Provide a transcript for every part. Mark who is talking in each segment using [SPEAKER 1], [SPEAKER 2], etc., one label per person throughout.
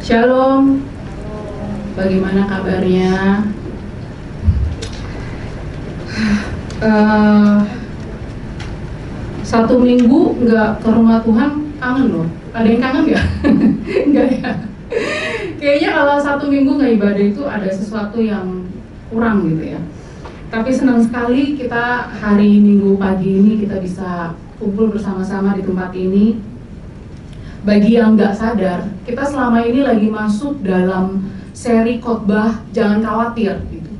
[SPEAKER 1] Shalom, bagaimana kabarnya? Satu minggu nggak ke rumah Tuhan, kangen loh. Ada yang kangen nggak? Nggak ya? Kayaknya kalau satu minggu nggak ibadah itu ada sesuatu yang kurang gitu ya. Tapi senang sekali kita hari Minggu pagi ini kita bisa kumpul bersama-sama di tempat ini. Bagi yang nggak sadar, kita selama ini lagi masuk dalam seri khotbah jangan khawatir gitu.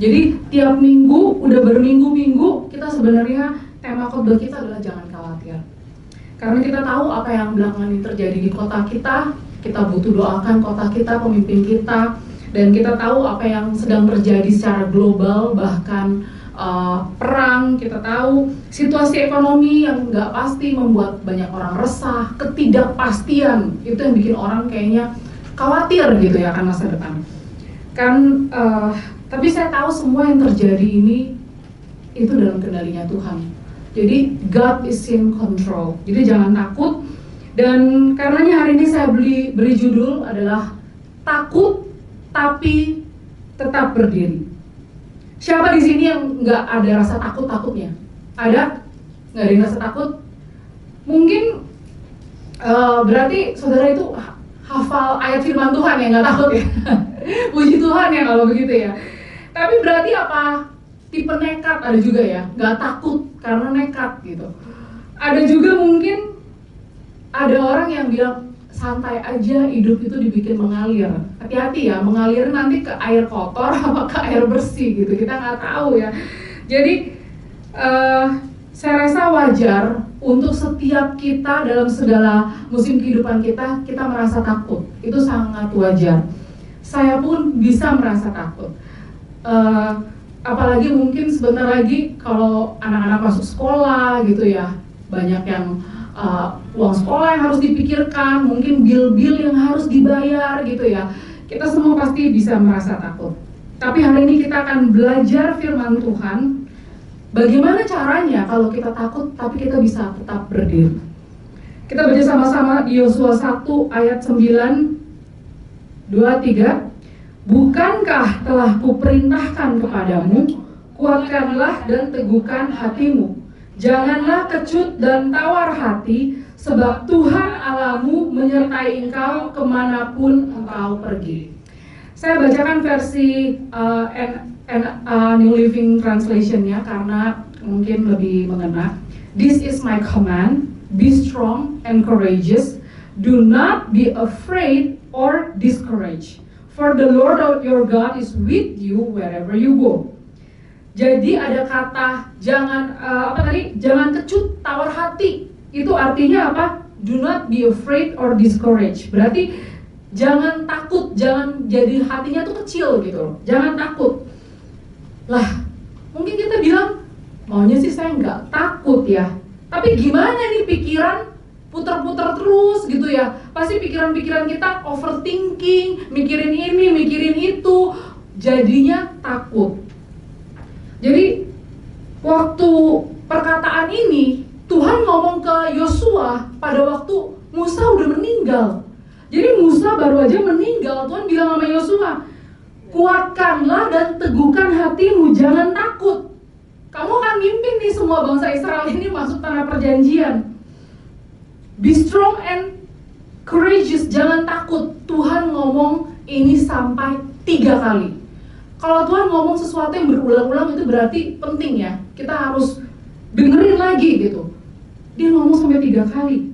[SPEAKER 1] Jadi tiap minggu, udah berminggu-minggu, kita sebenarnya tema khotbah kita adalah jangan khawatir. Karena kita tahu apa yang belakangan ini terjadi di kota kita butuh doakan kota kita, pemimpin kita, dan kita tahu apa yang sedang terjadi secara global, bahkan perang. Kita tahu situasi ekonomi yang nggak pasti membuat banyak orang resah, ketidakpastian itu yang bikin orang kayaknya khawatir gitu ya akan masa depan. Tapi saya tahu semua yang terjadi ini itu dalam kendalinya Tuhan. Jadi God is in control. Jadi jangan takut. Dan karenanya hari ini saya beri judul adalah takut tapi tetap berdiri. Siapa di sini yang nggak ada rasa takut-takutnya? Ada? Nggak ada yang rasa takut? Mungkin berarti saudara itu hafal ayat firman Tuhan ya, nggak takut ya? Puji Tuhan ya kalau begitu ya. Tapi berarti apa? Tipe nekat ada juga ya, nggak takut karena nekat gitu. Ada juga mungkin ada orang yang bilang santai aja, hidup itu dibikin mengalir. Hati-hati ya, mengalir nanti ke air kotor apa ke air bersih gitu, kita nggak tahu ya. Jadi saya rasa wajar untuk setiap kita dalam segala musim kehidupan kita merasa takut. Itu sangat wajar. Saya pun bisa merasa takut. Apalagi mungkin sebentar lagi kalau anak-anak masuk sekolah gitu ya, banyak yang uang sekolah yang harus dipikirkan, mungkin bil-bil yang harus dibayar gitu ya. Kita semua pasti bisa merasa takut. Tapi hari ini kita akan belajar firman Tuhan. Bagaimana caranya kalau kita takut tapi kita bisa tetap berdiri. Kita baca sama-sama di Yosua 1 ayat 9, 2, 3. Bukankah telah kuperintahkan kepadamu, kuatkanlah dan teguhkan hatimu. Janganlah kecut dan tawar hati, sebab Tuhan Allahmu menyertai engkau kemanapun engkau pergi. Saya bacakan versi New Living Translation-nya karena mungkin lebih mengena. This is my command, be strong and courageous, do not be afraid or discouraged, for the Lord your God is with you wherever you go. Jadi ada kata jangan jangan kecut, tawar hati. Itu artinya apa? Do not be afraid or discouraged. Berarti jangan takut, jangan jadi hatinya tuh kecil gitu. Jangan takut. Lah, mungkin kita bilang maunya sih saya nggak takut ya. Tapi gimana nih pikiran putar-putar terus gitu ya. Pasti pikiran-pikiran kita overthinking, mikirin ini, mikirin itu, jadinya takut. Jadi waktu perkataan ini Tuhan ngomong ke Yosua pada waktu Musa udah meninggal. Jadi Musa baru aja meninggal, Tuhan bilang sama Yosua, kuatkanlah dan teguhkan hatimu, jangan takut. Kamu akan mimpin nih semua bangsa Israel ini masuk tanah perjanjian. Be strong and courageous, jangan takut. Tuhan ngomong ini sampai 3 kali. Kalau Tuhan ngomong sesuatu yang berulang-ulang itu berarti penting ya. Kita harus dengerin lagi gitu. Dia ngomong sampai 3 kali.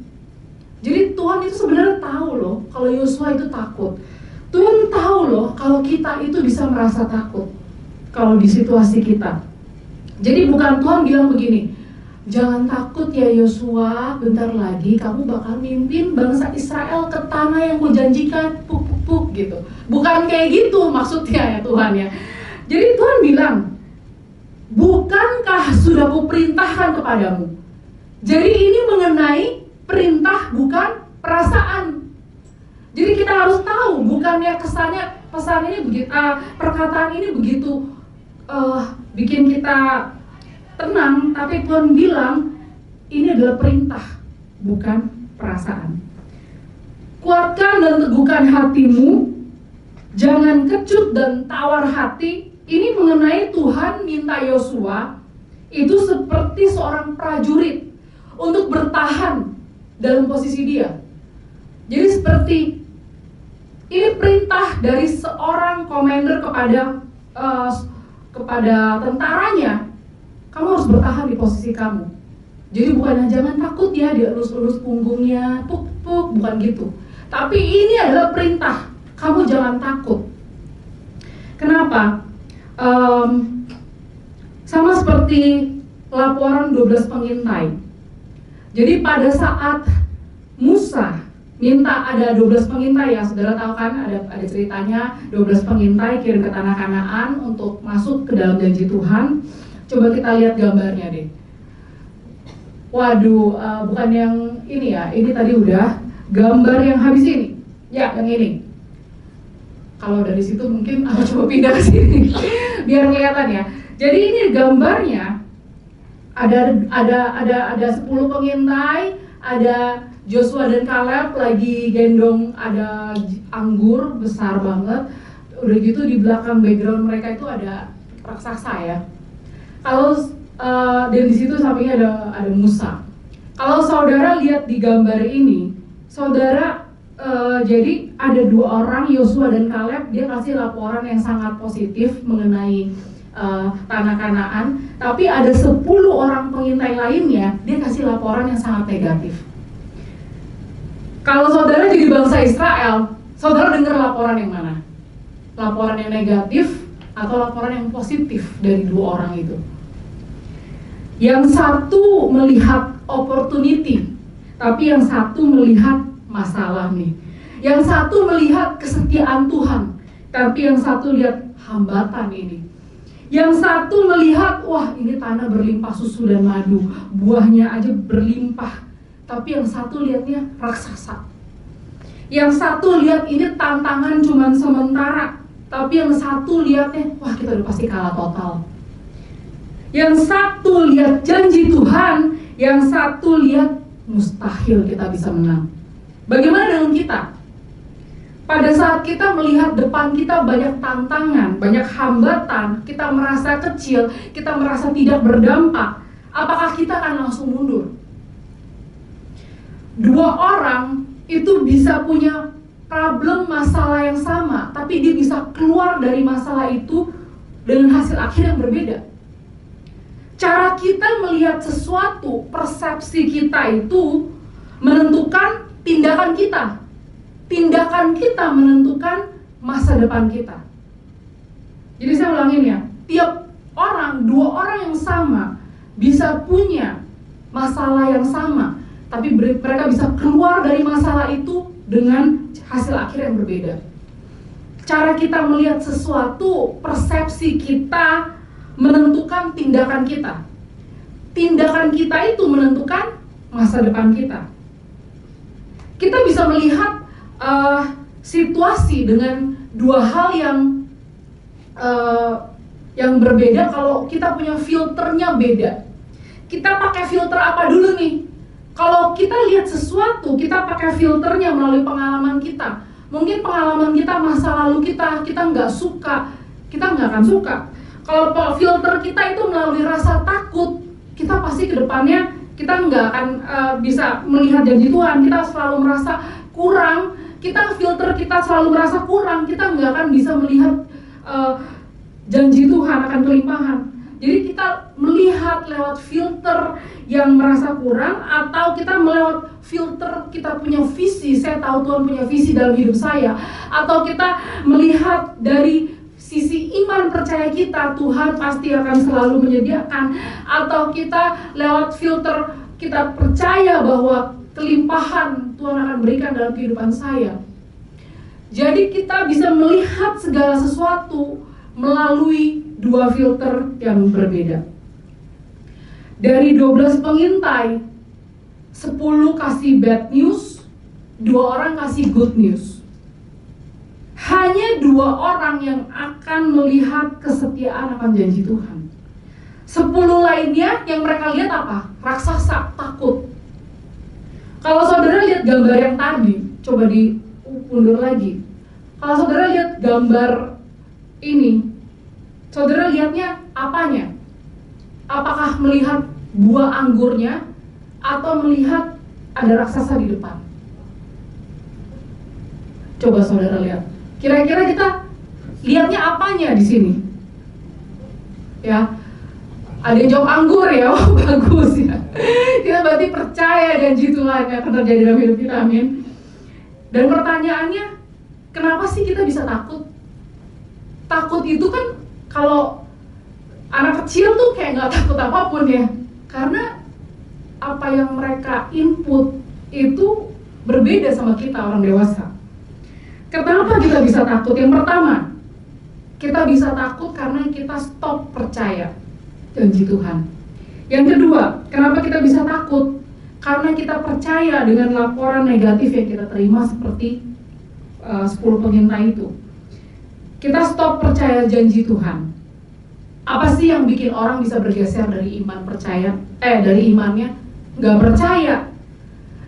[SPEAKER 1] Jadi Tuhan itu sebenarnya tahu loh kalau Yosua itu takut. Tuhan tahu loh kalau kita itu bisa merasa takut kalau di situasi kita. Jadi bukan Tuhan bilang begini, jangan takut ya Yosua, bentar lagi kamu bakal mimpin bangsa Israel ke tanah yang kujanjikan, puk gitu. Bukan kayak gitu maksudnya ya Tuhan ya. Jadi Tuhan bilang, bukankah sudah kuperintahkan kepadamu? Jadi ini mengenai perintah bukan perasaan. Jadi kita harus tahu, bukannya kesannya pesan ini begitu, perkataan ini begitu bikin kita tenang, tapi Tuhan bilang ini adalah perintah bukan perasaan. Kuatkan dan teguhkan hatimu, jangan kecut dan tawar hati. Ini mengenai Tuhan minta Yosua itu seperti seorang prajurit untuk bertahan dalam posisi dia. Jadi seperti ini perintah dari seorang komander kepada tentaranya, kamu harus bertahan di posisi kamu. Jadi bukan jangan takut ya, dia elus-elus punggungnya, puk-puk, bukan gitu. Tapi ini adalah perintah, kamu jangan takut. Kenapa? Sama seperti laporan 12 pengintai. Jadi pada saat Musa minta ada 12 pengintai, ya saudara tahu kan, ada ceritanya 12 pengintai kirim ke tanah Kanaan untuk masuk ke dalam janji Tuhan. Coba kita lihat gambarnya deh. Waduh, bukan yang ini ya, ini tadi udah gambar yang habis ini. Ya, yang ini. Kalau dari situ mungkin aku coba pindah ke sini biar kelihatan ya. Jadi ini gambarnya ada 10 pengintai, ada Joshua dan Caleb lagi gendong ada anggur besar banget. Udah gitu di belakang background mereka itu ada raksasa ya. Kalau dan di situ sampingnya ada Musa. Kalau saudara lihat di gambar ini, saudara jadi ada 2 orang, Yosua dan Caleb, dia kasih laporan yang sangat positif mengenai tanah Kanaan. Tapi ada 10 orang pengintai lainnya, dia kasih laporan yang sangat negatif. Kalau saudara jadi bangsa Israel, saudara dengar laporan yang mana? Laporan yang negatif atau laporan yang positif dari 2 orang itu? Yang satu melihat opportunity, tapi yang satu melihat masalah nih. Yang satu melihat kesetiaan Tuhan, tapi yang satu lihat hambatan ini. Yang satu melihat, wah ini tanah berlimpah susu dan madu, buahnya aja berlimpah. Tapi yang satu lihatnya raksasa. Yang satu lihat ini tantangan cuman sementara, tapi yang satu lihatnya, wah kita udah pasti kalah total. Yang satu lihat janji Tuhan, yang satu lihat mustahil kita bisa menang. Bagaimana dengan kita? Pada saat kita melihat depan kita banyak tantangan, banyak hambatan, kita merasa kecil, kita merasa tidak berdampak, apakah kita akan langsung mundur? 2 orang itu bisa punya problem masalah yang sama, tapi dia bisa keluar dari masalah itu dengan hasil akhir yang berbeda. Cara kita melihat sesuatu, persepsi kita itu menentukan tindakan kita. Tindakan kita menentukan masa depan kita. Jadi saya ulangin ya, tiap orang, 2 orang yang sama bisa punya masalah yang sama, tapi mereka bisa keluar dari masalah itu dengan hasil akhir yang berbeda. Cara kita melihat sesuatu, persepsi kita menentukan tindakan kita. Tindakan kita itu menentukan masa depan kita. Kita bisa melihat situasi dengan 2 hal yang berbeda kalau kita punya filternya beda. Kita pakai filter apa dulu nih? Kalau kita lihat sesuatu, kita pakai filternya melalui pengalaman kita. Mungkin pengalaman kita, masa lalu kita nggak suka, kita nggak akan suka. Kalau filter kita itu melalui rasa takut, kita pasti ke depannya kita nggak akan bisa melihat janji Tuhan. Kita selalu merasa kurang, filter kita selalu merasa kurang, kita nggak akan bisa melihat janji Tuhan akan kelimpahan. Jadi kita melihat lewat filter yang merasa kurang, atau kita melewat filter kita punya visi, saya tahu Tuhan punya visi dalam hidup saya, atau kita melihat dari sisi iman percaya kita, Tuhan pasti akan selalu menyediakan, atau kita lewat filter kita percaya bahwa kelimpahan Tuhan akan berikan dalam kehidupan saya. Jadi kita bisa melihat segala sesuatu melalui 2 filter yang berbeda. Dari 12 pengintai, 10 kasih bad news, 2 orang kasih good news. Hanya 2 orang yang akan melihat kesetiaan akan janji Tuhan. 10 lainnya yang mereka lihat apa? Raksasa, takut. Kalau saudara lihat gambar yang tadi, coba diundur lagi. Kalau saudara lihat gambar ini, saudara lihatnya apanya? Apakah melihat buah anggurnya atau melihat ada raksasa di depan? Coba saudara lihat. Kira-kira kita lihatnya apanya di sini? Ya, ada yang jawab anggur ya, oh, bagus ya. Kita berarti percaya janji Tuhan yang akan terjadi dalam hidup kita, amin. Dan pertanyaannya, kenapa sih kita bisa takut? Takut itu kan kalau anak kecil tuh kayak nggak takut apapun ya, karena apa yang mereka input itu berbeda sama kita orang dewasa. Kenapa kita bisa takut? Yang pertama, kita bisa takut karena kita stop percaya janji Tuhan. Yang kedua, kenapa kita bisa takut? Karena kita percaya dengan laporan negatif yang kita terima seperti 10 pengintai itu. Kita stop percaya janji Tuhan. Apa sih yang bikin orang bisa bergeser dari dari imannya nggak percaya?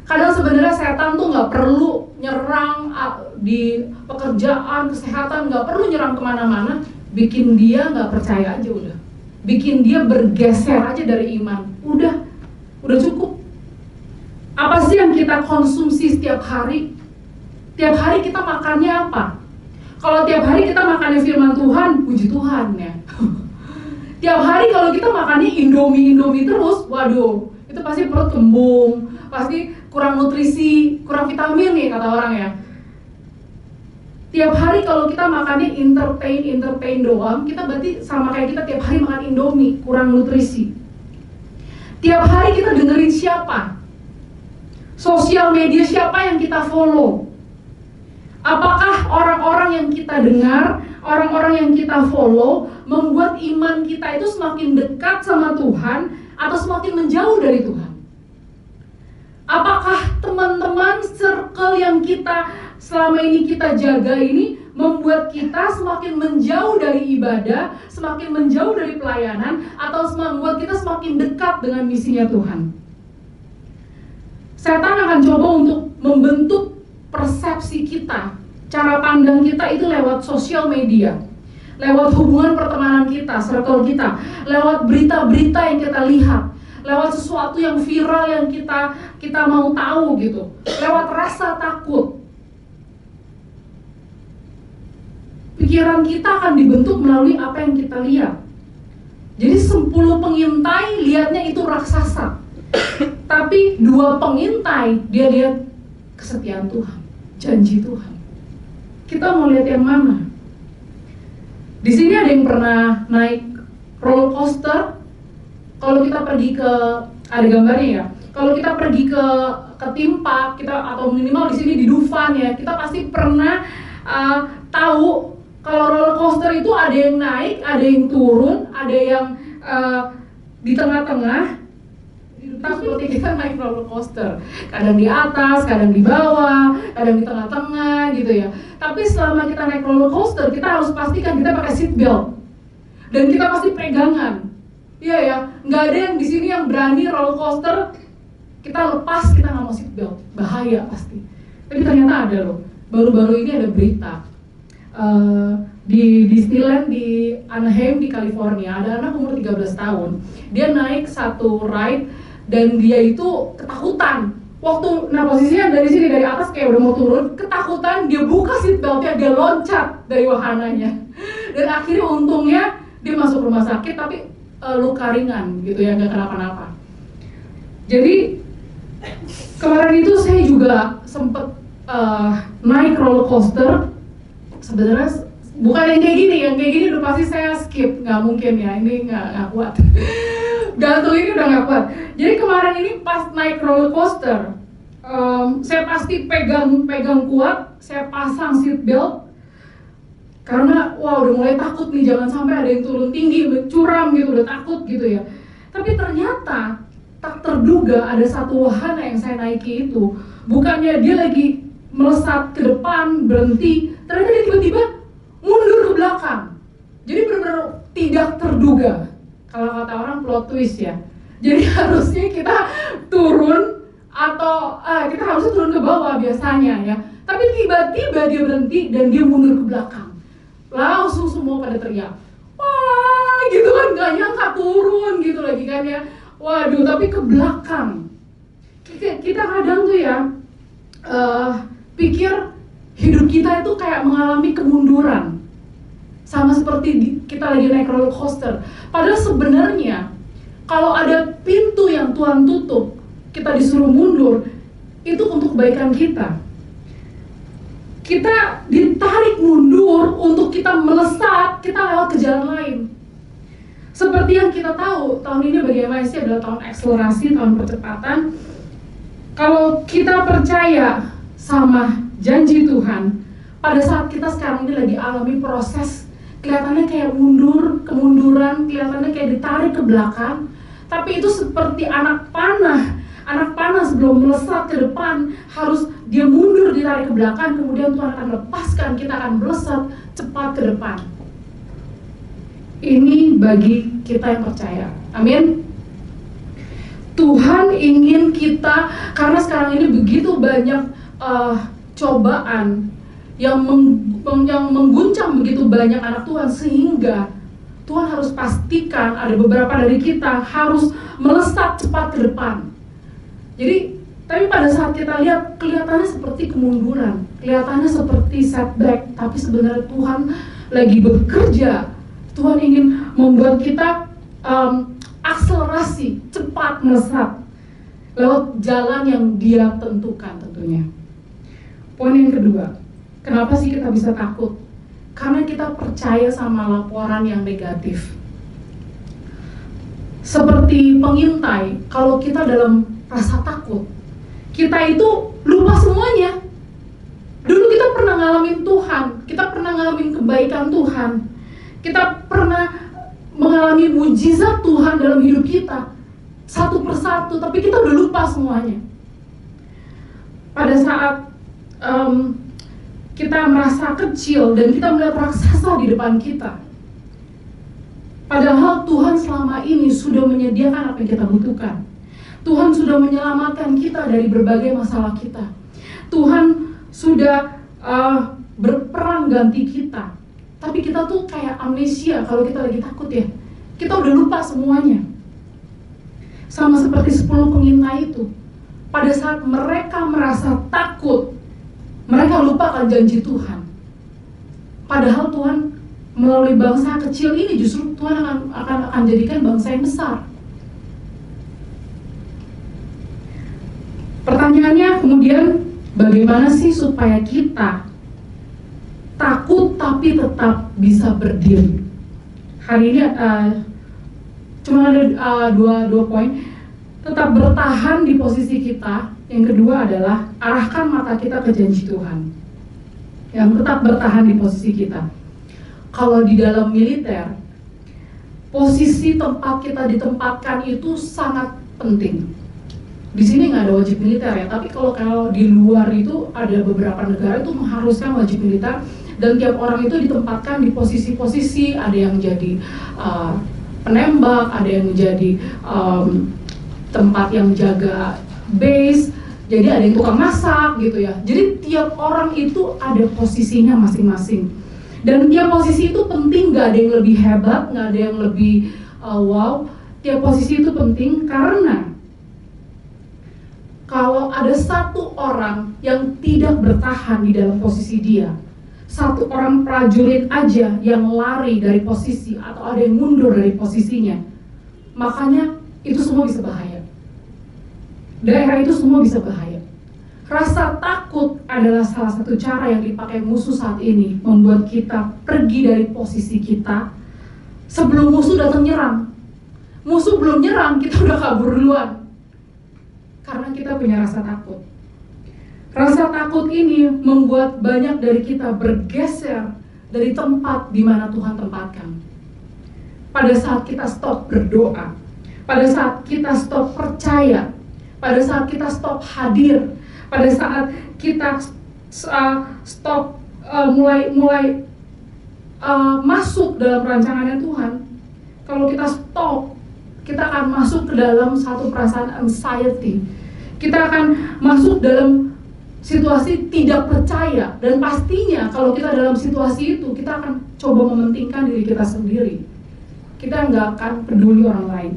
[SPEAKER 1] Kadang sebenarnya setan tuh nggak perlu nyerang di pekerjaan, kesehatan, nggak perlu nyerang kemana-mana, bikin dia nggak percaya aja udah, bikin dia bergeser aja dari iman, udah cukup. Apa sih yang kita konsumsi setiap hari? Tiap hari kita makannya apa? Kalau tiap hari kita makannya firman Tuhan, puji Tuhan ya. Tiap hari kalau kita makannya Indomie terus, waduh, itu pasti perut kembung, pasti kurang nutrisi, kurang vitamin nih kata orang ya. Tiap hari kalau kita makannya entertain doang, kita berarti sama kayak kita tiap hari makan Indomie, kurang nutrisi. Tiap hari kita dengerin siapa? Sosial media siapa yang kita follow? Apakah orang-orang yang kita dengar, orang-orang yang kita follow membuat iman kita itu semakin dekat sama Tuhan atau semakin menjauh dari Tuhan? Apakah teman-teman circle yang kita selama ini kita jaga ini membuat kita semakin menjauh dari ibadah, semakin menjauh dari pelayanan, atau membuat kita semakin dekat dengan misinya Tuhan? Setan akan coba untuk membentuk persepsi kita, cara pandang kita itu lewat sosial media, lewat hubungan pertemanan kita, circle kita, lewat berita-berita yang kita lihat, lewat sesuatu yang viral yang kita mau tahu gitu, lewat rasa takut. Pikiran kita akan dibentuk melalui apa yang kita lihat. Jadi 10 pengintai lihatnya itu raksasa, tapi 2 pengintai dia lihat kesetiaan Tuhan, janji Tuhan. Kita mau lihat yang mana? Di sini ada yang pernah naik roller coaster? Kalau kita pergi ke, ada gambarnya ya, kalau kita pergi ke theme park, kita atau minimal di sini di Dufan ya, kita pasti pernah tahu kalau roller coaster itu ada yang naik, ada yang turun, ada yang di tengah-tengah. Seperti kita naik roller coaster, kadang di atas, kadang di bawah, kadang di tengah-tengah gitu ya. Tapi selama kita naik roller coaster, kita harus pastikan kita pakai seat belt dan kita pasti pegangan. Iya ya, nggak ada yang di sini yang berani roller coaster kita lepas, kita nggak mau seat belt, bahaya pasti. Tapi ternyata ada loh, baru-baru ini ada berita di Disneyland di Anaheim di California, ada anak umur 13 tahun, dia naik satu ride dan dia itu ketakutan. Posisinya dari sini, dari atas kayak udah mau turun, ketakutan, dia buka seat beltnya, dia loncat dari wahananya. Dan akhirnya untungnya dia masuk rumah sakit, tapi luka ringan gitu ya, nggak kenapa-napa. Jadi kemarin itu saya juga sempet naik roller coaster. Sebenarnya bukan yang kayak gini udah pasti saya skip, nggak mungkin ya, ini nggak kuat. Gantung ini udah nggak kuat. Jadi kemarin ini pas naik roller coaster, saya pasti pegang kuat, saya pasang seat belt karena wah udah mulai takut nih, jangan sampai ada yang turun tinggi, curam gitu, udah takut gitu ya. Tapi ternyata tak terduga ada satu wahana yang saya naiki itu, bukannya dia lagi melesat ke depan berhenti, ternyata dia tiba-tiba mundur ke belakang. Jadi benar-benar tidak terduga. Kalau kata orang plot twist ya. Jadi harusnya kita turun, atau kita harusnya turun ke bawah biasanya ya. Tapi tiba-tiba dia berhenti dan dia mundur ke belakang. Langsung semua pada teriak, wah gitu kan, gak nyangka turun gitu lagi kan ya. Waduh, tapi ke belakang. Kita kadang tuh ya pikir hidup kita itu kayak mengalami kemunduran, sama seperti kita lagi naik roller coaster. Padahal sebenarnya kalau ada pintu yang Tuhan tutup, kita disuruh mundur, itu untuk kebaikan kita. Kita ditarik mundur untuk kita melesat, kita lewat ke jalan lain. Seperti yang kita tahu, tahun ini bagi MIC adalah tahun akselerasi, tahun percepatan. Kalau kita percaya sama janji Tuhan, pada saat kita sekarang ini lagi alami proses, kelihatannya kayak kemunduran, kelihatannya kayak ditarik ke belakang, tapi itu seperti anak panah. Anak panah sebelum melesat ke depan, harus dia mundur, ditarik ke belakang, kemudian Tuhan akan lepaskan, kita akan melesat cepat ke depan. Ini bagi kita yang percaya. Amin. Tuhan ingin kita, karena sekarang ini begitu banyak cobaan yang mengguncang begitu banyak anak Tuhan, sehingga Tuhan harus pastikan ada beberapa dari kita harus melesat cepat ke depan. Jadi, tapi pada saat kita lihat, kelihatannya seperti kemunduran, kelihatannya seperti setback, tapi sebenarnya Tuhan lagi bekerja. Tuhan ingin membuat kita akselerasi, cepat melesat lewat jalan yang Dia tentukan tentunya. Poin yang kedua, kenapa sih kita bisa takut? Karena kita percaya sama laporan yang negatif. Seperti pengintai, kalau kita dalam rasa takut, kita itu lupa semuanya. Dulu kita pernah ngalamin Tuhan, kita pernah ngalamin kebaikan Tuhan, kita pernah mengalami mujizat Tuhan dalam hidup kita satu persatu, tapi kita udah lupa semuanya. Pada saat kita merasa kecil dan kita melihat raksasa di depan kita, padahal Tuhan selama ini sudah menyediakan apa yang kita butuhkan. Tuhan sudah menyelamatkan kita dari berbagai masalah kita. Tuhan sudah berperang ganti kita. Tapi kita tuh kayak amnesia kalau kita lagi takut ya. Kita udah lupa semuanya. Sama seperti 10 pengintai itu. Pada saat mereka merasa takut, mereka lupakan janji Tuhan. Padahal Tuhan melalui bangsa kecil ini justru Tuhan akan jadikan bangsa yang besar. Pertanyaannya kemudian, bagaimana sih supaya kita takut tapi tetap bisa berdiri? Hari ini cuma ada dua poin. Tetap bertahan di posisi kita. Yang kedua adalah arahkan mata kita ke janji Tuhan. Yang tetap bertahan di posisi kita. Kalau di dalam militer, posisi tempat kita ditempatkan itu sangat penting. Di sini nggak ada wajib militer ya, tapi kalau di luar itu ada beberapa negara itu mengharuskan wajib militer, dan tiap orang itu ditempatkan di posisi-posisi. Ada yang jadi penembak, ada yang jadi tempat yang jaga base, jadi ada yang tukang masak gitu ya. Jadi tiap orang itu ada posisinya masing-masing, dan tiap posisi itu penting. Nggak ada yang lebih hebat, nggak ada yang lebih wow. Tiap posisi itu penting, karena kalau ada satu orang yang tidak bertahan di dalam posisi dia, satu orang prajurit aja yang lari dari posisi atau ada yang mundur dari posisinya, makanya itu semua bisa bahaya. Daerah itu semua bisa bahaya. Rasa takut adalah salah satu cara yang dipakai musuh saat ini, membuat kita pergi dari posisi kita sebelum musuh datang nyerang. Musuh belum nyerang, kita udah kabur duluan. Karena kita punya rasa takut. Rasa takut ini membuat banyak dari kita bergeser dari tempat di mana Tuhan tempatkan. Pada saat kita stop berdoa, pada saat kita stop percaya, pada saat kita stop hadir, pada saat kita stop mulai masuk dalam rancangannya Tuhan. Kalau kita stop, kita akan masuk ke dalam satu perasaan anxiety. Kita akan masuk dalam situasi tidak percaya, dan pastinya kalau kita dalam situasi itu kita akan coba mementingkan diri kita sendiri. Kita nggak akan peduli orang lain.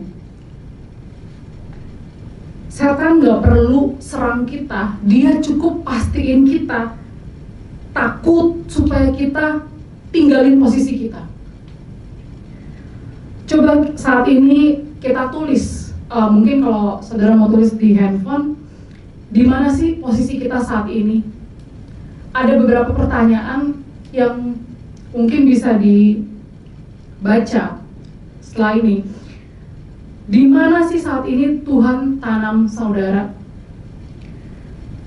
[SPEAKER 1] Setan nggak perlu serang kita, dia cukup pastiin kita takut supaya kita tinggalin posisi kita. Coba saat ini kita tulis, mungkin kalau saudara mau tulis di handphone, di mana sih posisi kita saat ini? Ada beberapa pertanyaan yang mungkin bisa dibaca setelah ini. Di mana sih saat ini Tuhan tanam saudara?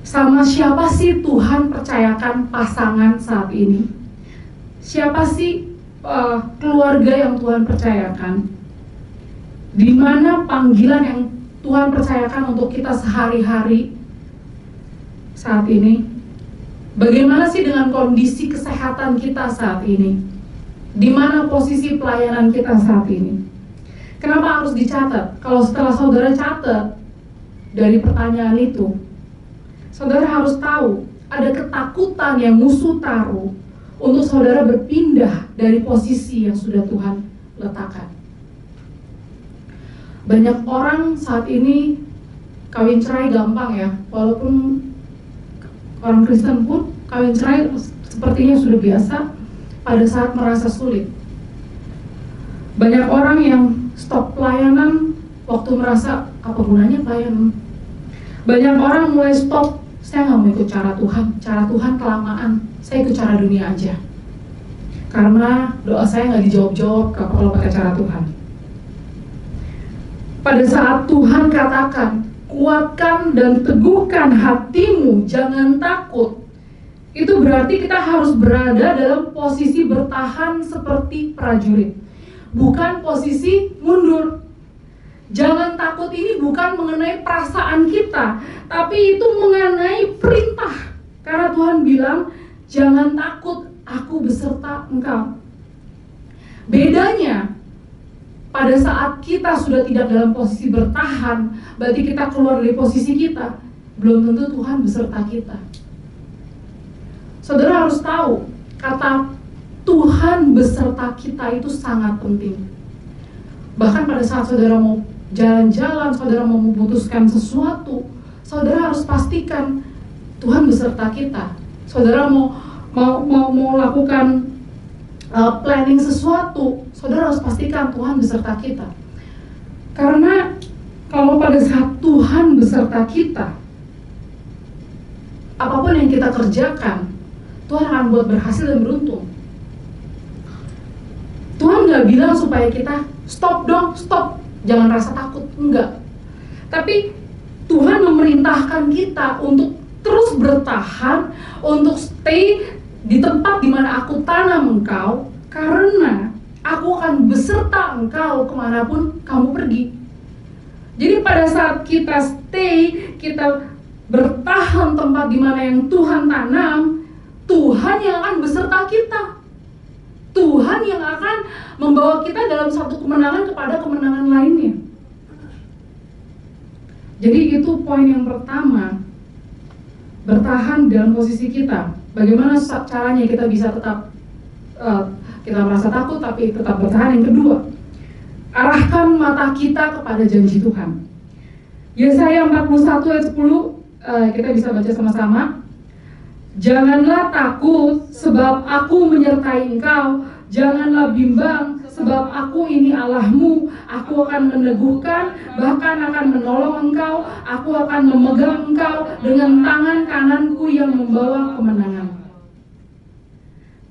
[SPEAKER 1] Sama siapa sih Tuhan percayakan pasangan saat ini? Siapa sih keluarga yang Tuhan percayakan? Di mana panggilan yang Tuhan percayakan untuk kita sehari-hari saat ini? Bagaimana sih dengan kondisi kesehatan kita saat ini? Di mana posisi pelayanan kita saat ini? Kenapa harus dicatat? Kalau setelah saudara catat dari pertanyaan itu, saudara harus tahu ada ketakutan yang musuh taruh untuk saudara berpindah dari posisi yang sudah Tuhan letakkan. Banyak orang saat ini kawin cerai gampang ya, walaupun orang Kristen pun kawin cerai sepertinya sudah biasa pada saat merasa sulit. Banyak orang yang stop pelayanan waktu merasa apa gunanya pelayanan. Banyak orang mulai stop, saya nggak mau ikut cara Tuhan kelamaan, saya ikut cara dunia aja. Karena doa saya nggak dijawab-jawab kalau pakai cara Tuhan. Pada saat Tuhan katakan, kuatkan dan teguhkan hatimu, jangan takut. Itu berarti kita harus berada dalam posisi bertahan seperti prajurit, bukan posisi mundur. Jangan takut ini bukan mengenai perasaan kita, tapi itu mengenai perintah. Karena Tuhan bilang, jangan takut, aku beserta engkau. Bedanya, pada saat kita sudah tidak dalam posisi bertahan, berarti kita keluar dari posisi kita, belum tentu Tuhan beserta kita. Saudara harus tahu, kata Tuhan beserta kita itu sangat penting. Bahkan pada saat saudara mau jalan-jalan, saudara mau memutuskan sesuatu, saudara harus pastikan Tuhan beserta kita. Saudara mau lakukan planning sesuatu, saudara harus pastikan Tuhan beserta kita. Karena kalau pada saat Tuhan beserta kita, apapun yang kita kerjakan, Tuhan akan buat berhasil dan beruntung. Tuhan gak bilang supaya kita stop, jangan rasa takut, enggak. Tapi Tuhan memerintahkan kita untuk terus bertahan, untuk stay di tempat di mana aku tanam engkau, karena aku akan beserta engkau kemanapun kamu pergi. Jadi pada saat kita stay, kita bertahan tempat di mana yang Tuhan tanam, Tuhan yang akan beserta kita. Tuhan yang akan membawa kita dalam satu kemenangan kepada kemenangan lainnya. Jadi itu poin yang pertama, bertahan dalam posisi kita. Bagaimana caranya kita bisa tetap kita merasa takut tapi tetap bertahan. Yang kedua, arahkan mata kita kepada janji Tuhan. Yesaya 41 ayat 10, kita bisa baca sama-sama. Janganlah takut sebab aku menyertai engkau, janganlah bimbang sebab aku ini Allahmu. Aku akan meneguhkan, bahkan akan menolong engkau. Aku akan memegang engkau dengan tangan kananku yang membawa kemenangan.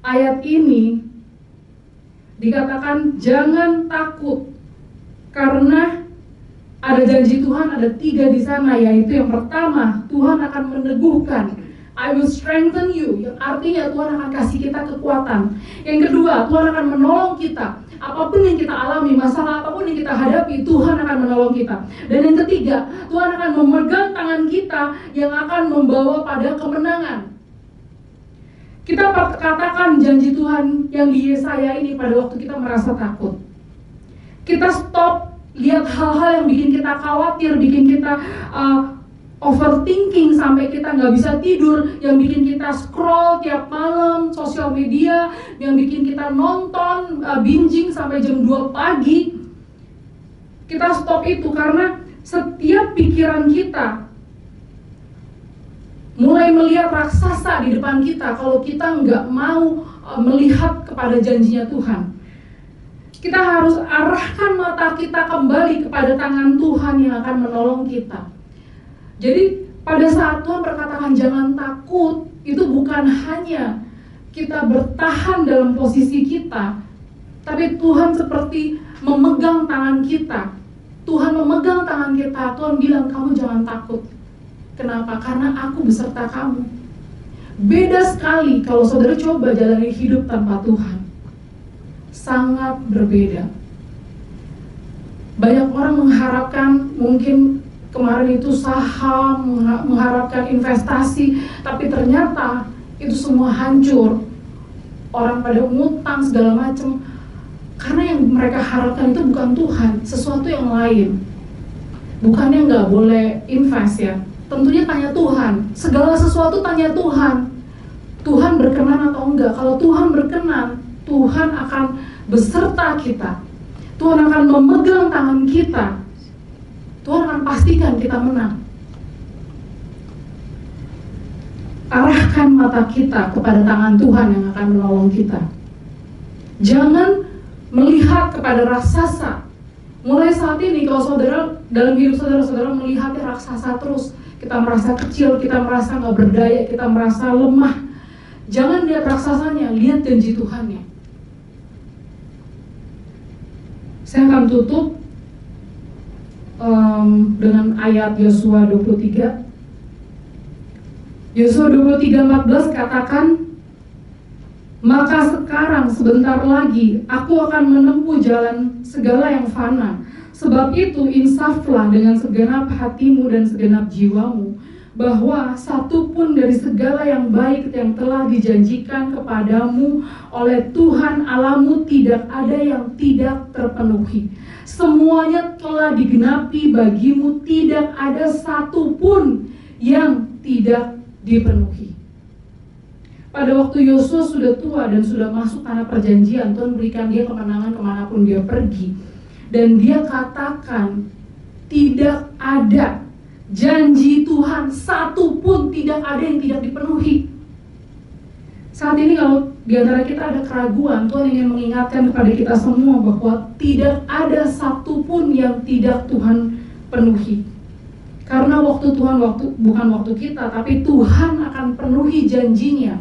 [SPEAKER 1] Ayat ini dikatakan jangan takut, karena ada janji Tuhan, ada 3 di sana, yaitu yang pertama, Tuhan akan meneguhkan. I will strengthen you, yang artinya Tuhan akan kasih kita kekuatan. Yang kedua, Tuhan akan menolong kita. Apapun yang kita alami, masalah apapun yang kita hadapi, Tuhan akan menolong kita. Dan yang ketiga, Tuhan akan memegang tangan kita yang akan membawa pada kemenangan. Kita katakan janji Tuhan yang di Yesaya ini pada waktu kita merasa takut. Kita stop lihat hal-hal yang bikin kita khawatir, bikin kita overthinking sampai kita nggak bisa tidur, yang bikin kita scroll tiap malam sosial media, yang bikin kita nonton binging sampai jam 2 pagi. Kita stop itu karena setiap pikiran kita mulai melihat raksasa di depan kita kalau kita nggak mau melihat kepada janjinya Tuhan. Kita harus arahkan mata kita kembali kepada tangan Tuhan yang akan menolong kita. Jadi pada saat Tuhan berkatakan jangan takut, itu bukan hanya kita bertahan dalam posisi kita, tapi Tuhan seperti memegang tangan kita. Tuhan memegang tangan kita, Tuhan bilang kamu jangan takut. Kenapa? Karena aku beserta kamu. Beda sekali kalau saudara coba jalani hidup tanpa Tuhan. Sangat berbeda. Banyak orang mengharapkan mungkin kemarin itu saham, mengharapkan investasi, tapi ternyata itu semua hancur. Orang pada ngutang segala macam. Karena yang mereka harapkan itu bukan Tuhan, sesuatu yang lain. Bukannya nggak boleh invest ya, tentunya tanya Tuhan. Segala sesuatu tanya Tuhan. Tuhan berkenan atau enggak? Kalau Tuhan berkenan, Tuhan akan beserta kita. Tuhan akan memegang tangan kita. Tuhan akan pastikan kita menang. Arahkan mata kita kepada tangan Tuhan yang akan menolong kita. Jangan melihat kepada raksasa. Mulai saat ini kalau saudara dalam hidup saudara melihatnya raksasa terus, kita merasa kecil, kita merasa nggak berdaya, kita merasa lemah. Jangan lihat raksasanya, lihat janji Tuhannya. Saya akan tutup dengan ayat Yosua 23. Yosua 23:14 katakan, maka sekarang sebentar lagi aku akan menempuh jalan segala yang fana. Sebab itu insaflah dengan segenap hatimu dan segenap jiwamu, bahwa satu pun dari segala yang baik yang telah dijanjikan kepadamu oleh Tuhan Allahmu tidak ada yang tidak terpenuhi. Semuanya telah digenapi bagimu, tidak ada satu pun yang tidak dipenuhi. Pada waktu Yosua sudah tua dan sudah masuk tanah perjanjian, Tuhan berikan dia kemenangan kemanapun dia pergi. Dan dia katakan, tidak ada janji Tuhan satu pun tidak ada yang tidak dipenuhi. Saat ini kalau di antara kita ada keraguan, Tuhan ingin mengingatkan kepada kita semua bahwa tidak ada satu pun yang tidak Tuhan penuhi. Karena waktu Tuhan bukan waktu kita, tapi Tuhan akan penuhi janjinya.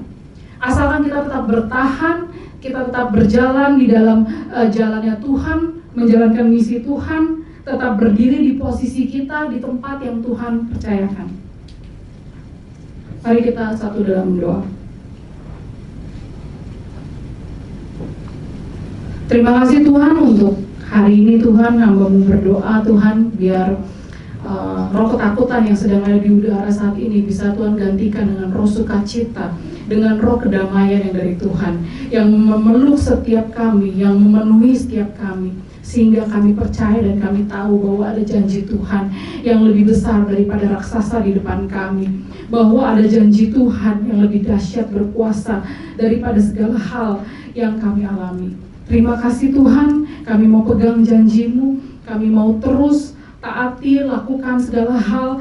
[SPEAKER 1] Asalkan kita tetap bertahan, kita tetap berjalan di dalam jalannya Tuhan, menjalankan misi Tuhan, tetap berdiri di posisi kita di tempat yang Tuhan percayakan. Mari kita satu dalam doa. Terima kasih Tuhan untuk hari ini Tuhan, hamba-Mu berdoa Tuhan biar roh ketakutan yang sedang ada di udara saat ini bisa Tuhan gantikan dengan roh sukacita, dengan roh kedamaian yang dari Tuhan, yang memeluk setiap kami, yang memenuhi setiap kami, sehingga kami percaya dan kami tahu bahwa ada janji Tuhan yang lebih besar daripada raksasa di depan kami, bahwa ada janji Tuhan yang lebih dahsyat berkuasa daripada segala hal yang kami alami. Terima kasih Tuhan, kami mau pegang janji-Mu, kami mau terus taati, lakukan segala hal,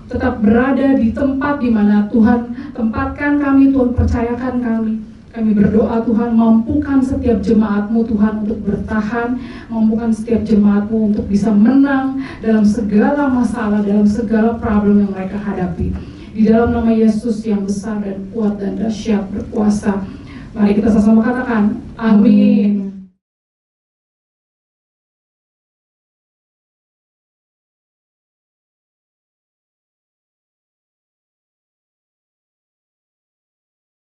[SPEAKER 1] tetap berada di tempat di mana Tuhan tempatkan kami, Tuhan percayakan kami. Kami berdoa Tuhan, mampukan setiap jemaat-Mu Tuhan untuk bertahan, mampukan setiap jemaat-Mu untuk bisa menang dalam segala masalah, dalam segala problem yang mereka hadapi. Di dalam nama Yesus yang besar dan kuat dan dahsyat berkuasa, mari kita sama-sama katakan, amin.